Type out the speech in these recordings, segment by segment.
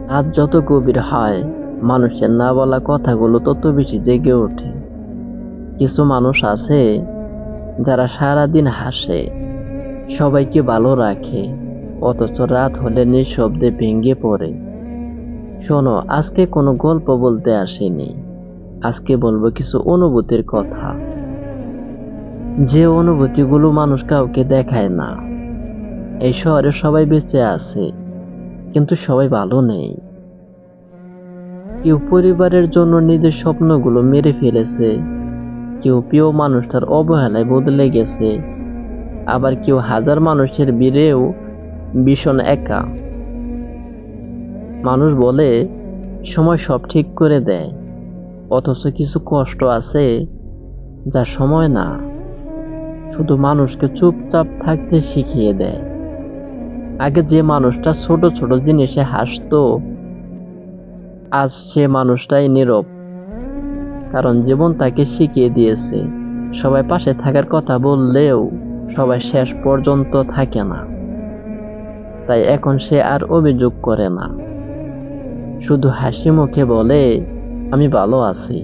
রাত যত গভীর হয়, মানুষের না বলা কথাগুলো তত বেশি জেগে ওঠে। কিছু মানুষ আছে যারা সারাদিন হাসে, সবাইকে ভালো রাখে, অথচ রাত হলে নিঃশব্দে ভেঙে পড়ে। শোনো, আজকে কোনো গল্প বলতে আসেনি, আজকে বলবো কিছু অনুভূতির কথা, যে অনুভূতিগুলো মানুষ কাউকে দেখায় না। এই শহরে সবাই বেঁচে আছে, কিন্তু সবাই ভালো নেই। কেউ পরিবারের জন্য নিজের স্বপ্নগুলো মেরে ফেলেছে, কেউ প্রিয় মানুষটার অবহেলায় বদলে গেছে, আবার কেউ হাজার মানুষের ভিড়েও ভীষণ একা। মানুষ বলে সময় সব ঠিক করে দেয়, অথচ কিছু কষ্ট আছে যা সময় না, শুধু মানুষকে চুপচাপ থাকতে শিখিয়ে দেয়। আগে যে মানুষটা ছোট ছোট জিনিসে হাসতো, আজ সে মানুষটাই নীরব, কারণ জীবন তাকে শিখিয়ে দিয়েছে সবাই পাশে থাকার কথা বললেও সবাই শেষ পর্যন্ত থাকে না। তাই এখন সে আর অভিযোগ করে না, শুধু হাসি মুখে বলে আমি ভালো আছি,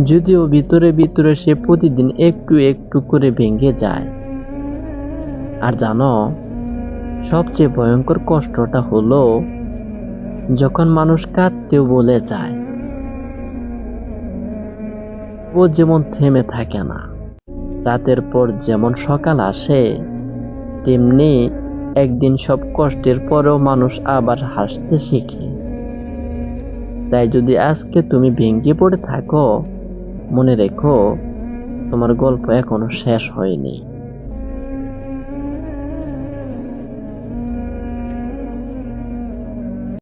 যদিও ভিতরে ভিতরে সে প্রতিদিন একটু একটু করে ভেঙে যায়। আর জানো, সবচেয়ে ভয়ঙ্কর কষ্টটা হলো যখন মানুষ কাঁদতেও বলে যায়। ও যেমন থেমে থাকে না, রাতের পর যেমন সকাল আসে, তেমনি একদিন সব কষ্টের পরেও মানুষ আবার হাসতে শিখে। তাই যদি আজকে তুমি ভেঙে পড়ে থাকো, মনে রেখো তোমার গল্প এখনো শেষ হয়নি।